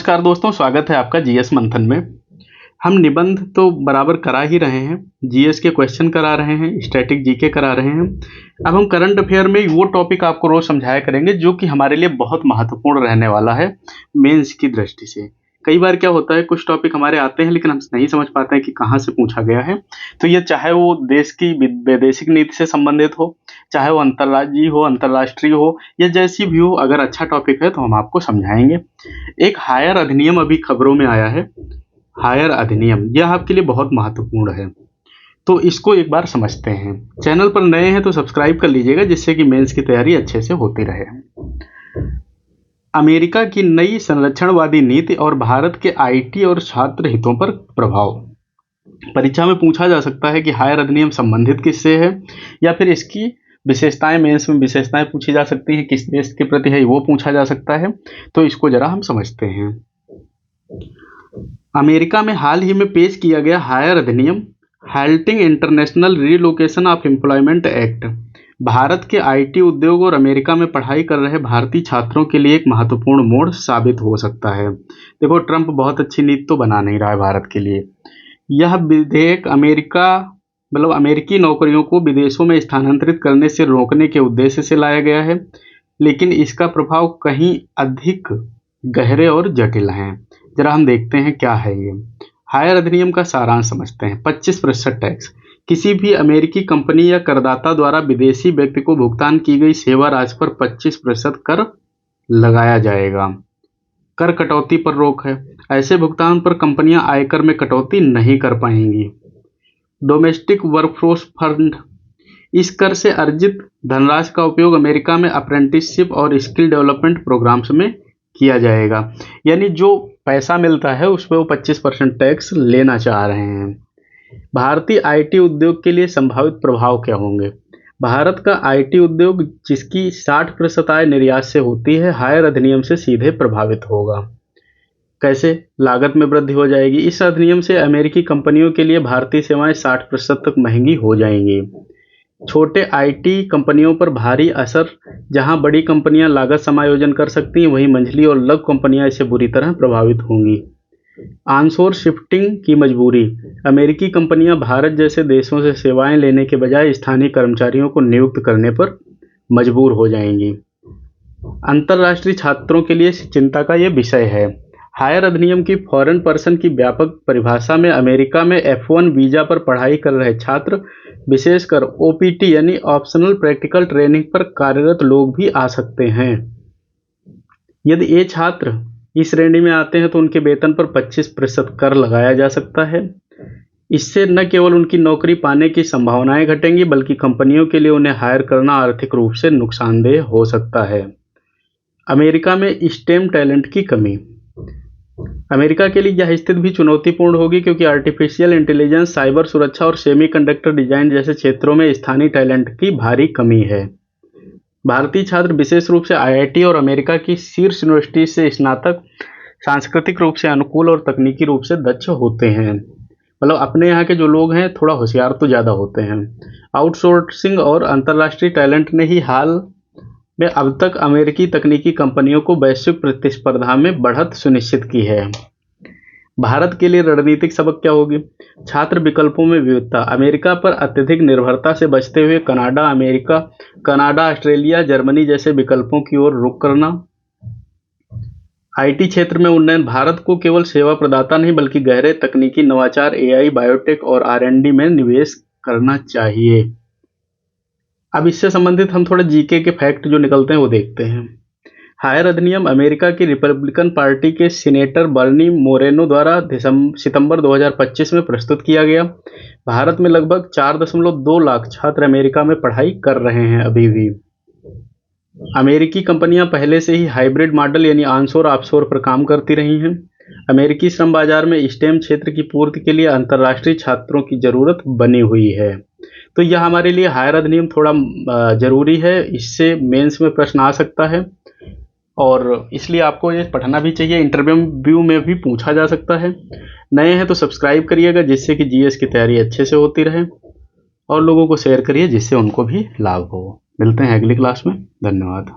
नमस्कार दोस्तों, स्वागत है आपका जीएस मंथन में। हम निबंध तो बराबर करा ही रहे हैं, जीएस के क्वेश्चन करा रहे हैं, स्टैटिक जीके करा रहे हैं। अब हम करंट अफेयर में वो टॉपिक आपको रोज समझाया करेंगे जो कि हमारे लिए बहुत महत्वपूर्ण रहने वाला है मेंस की दृष्टि से। कई बार क्या होता है, कुछ टॉपिक हमारे आते हैं लेकिन हम नहीं समझ पाते हैं कि कहाँ से पूछा गया है। तो ये चाहे वो देश की वैदेशिक नीति से संबंधित हो, चाहे वो अंतर्राज्यीय हो, अंतर्राष्ट्रीय हो, या जैसी भी हो, अगर अच्छा टॉपिक है तो हम आपको समझाएंगे। एक हायर अधिनियम अभी खबरों में आया है, हायर अधिनियम, यह आपके लिए बहुत महत्वपूर्ण है, तो इसको एक बार समझते हैं। चैनल पर नए हैं तो सब्सक्राइब कर लीजिएगा, जिससे कि मेंस की तैयारी अच्छे से होती रहे। अमेरिका की नई संरक्षणवादी नीति और भारत के आईटी और छात्र हितों पर प्रभाव। परीक्षा में पूछा जा सकता है कि हायर अधिनियम संबंधित किससे है, या फिर इसकी विशेषताएं, मेंस में विशेषताएं पूछी जा सकती हैं, किस देश के प्रति है वो पूछा जा सकता है। तो इसको जरा हम समझते हैं। अमेरिका में हाल ही में पेश किया गया हायर अधिनियम, halting international relocation of employment act, Bharat के आईटी उद्योग और अमेरिका में पढ़ाई कर रहे भारतीय छात्रों के लिए एक महत्वपूर्ण मोड़ साबित हो सकता है। देखो, ट्रंप बहुत अच्छी नीति तो बना नहीं रहा है भारत के लिए। यह विधेयक अमेरिकी नौकरियों को विदेशों में स्थानांतरित करने से रोकने के उद्देश्य से लाया गया है, लेकिन इसका प्रभाव कहीं अधिक गहरे और जटिल हैं। जरा हम देखते हैं क्या है ये। हायर अधिनियम का सारांश समझते हैं। 25% टैक्स। किसी भी अमेरिकी कंपनी या करदाता द्वारा विदेशी व्यक्ति को भुगतान की गई सेवा राशि पर 25% कर लगाया जाएगा। कर कटौती पर रोक है। ऐसे भुगतान पर कंपनियां आयकर में कटौती नहीं कर पाएंगी। Domestic workforce fund. इस कर से अर्जित धनराशि का उपयोग अमेरिका में अप्रेंटिसशिप और स्किल डेवलपमेंट प्रोग्राम्स में किया जाएगा। यानी जो पैसा मिलता है उस पर वो 25% टैक्स लेना चाह रहे हैं। भारतीय आईटी उद्योग के लिए संभावित प्रभाव क्या होंगे। भारत का आईटी उद्योग, जिसकी 60% आय निर्यात से होती है, हायर अधिनियम से सीधे प्रभावित होगा। कैसे? लागत में वृद्धि हो जाएगी। इस अधिनियम से अमेरिकी कंपनियों के लिए भारतीय सेवाएं 60% तक महंगी हो जाएंगी। छोटे आईटी कंपनियों पर भारी असर। जहां बड़ी कंपनियां लागत समायोजन कर सकती हैं, वहीं मंझली और लघु कंपनियां इससे बुरी तरह प्रभावित होंगी। ऑनशोर शिफ्टिंग की मजबूरी। अमेरिकी कंपनियां भारत जैसे देशों से सेवाएं लेने के बजाय स्थानीय कर्मचारियों को नियुक्त करने पर मजबूर हो जाएंगी। अंतर्राष्ट्रीय छात्रों के लिए चिंता का यह विषय है। हायर अधिनियम की फॉरेन पर्सन की व्यापक परिभाषा में अमेरिका में F1 वीजा पर पढ़ाई कर रहे छात्र, विशेषकर ओपीटी यानी ऑप्शनल प्रैक्टिकल ट्रेनिंग पर कार्यरत लोग भी आ सकते हैं। यदि ये छात्र इस श्रेणी में आते हैं तो उनके वेतन पर 25% कर लगाया जा सकता है। इससे न केवल उनकी नौकरी पाने की संभावनाएं घटेंगी, बल्कि कंपनियों के लिए उन्हें हायर करना आर्थिक रूप से नुकसानदेह हो सकता है। अमेरिका में स्टेम टैलेंट की कमी। अमेरिका के लिए यह स्थिति भी चुनौतीपूर्ण होगी, क्योंकि आर्टिफिशियल इंटेलिजेंस, साइबर सुरक्षा और सेमीकंडक्टर डिजाइन जैसे क्षेत्रों में स्थानीय टैलेंट की भारी कमी है। भारतीय छात्र विशेष रूप से आईआईटी और अमेरिका की शीर्ष यूनिवर्सिटी से स्नातक सांस्कृतिक रूप से अनुकूल और तकनीकी रूप से दक्ष होते हैं। मतलब अपने यहाँ के जो लोग हैं थोड़ा होशियार तो ज़्यादा होते हैं। आउटसोर्सिंग और अंतर्राष्ट्रीय टैलेंट ने ही हाल में अब तक अमेरिकी तकनीकी कंपनियों को वैश्विक प्रतिस्पर्धा में बढ़त सुनिश्चित की है। भारत के लिए रणनीतिक सबक क्या होगी। छात्र विकल्पों में विविधता। अमेरिका पर अत्यधिक निर्भरता से बचते हुए कनाडा, ऑस्ट्रेलिया, जर्मनी जैसे विकल्पों की ओर रुख करना। आईटी क्षेत्र में उन्नयन। भारत को केवल सेवा प्रदाता नहीं, बल्कि गहरे तकनीकी नवाचार, एआई, बायोटेक और R&D में निवेश करना चाहिए। अब इससे संबंधित हम थोड़ा जीके के फैक्ट जो निकलते हैं वो देखते हैं। हायर अधिनियम अमेरिका की रिपब्लिकन पार्टी के सीनेटर बर्नी मोरेनो द्वारा सितंबर 2025 में प्रस्तुत किया गया। भारत में लगभग 4.2 लाख छात्र अमेरिका में पढ़ाई कर रहे हैं अभी भी। अमेरिकी कंपनियां पहले से ही हाइब्रिड मॉडल यानी ऑनशोर ऑफशोर पर काम करती रही हैं। अमेरिकी श्रम बाजार में स्टेम क्षेत्र की पूर्ति के लिए अंतर्राष्ट्रीय छात्रों की जरूरत बनी हुई है। तो यह हमारे लिए हायर अधिनियम थोड़ा जरूरी है, इससे मेंस में प्रश्न आ सकता है और इसलिए आपको ये पढ़ना भी चाहिए। इंटरव्यू में भी पूछा जा सकता है। नए हैं तो सब्सक्राइब करिएगा, जिससे कि जीएस की तैयारी अच्छे से होती रहे, और लोगों को शेयर करिए जिससे उनको भी लाभ हो। मिलते हैं अगली क्लास में। धन्यवाद।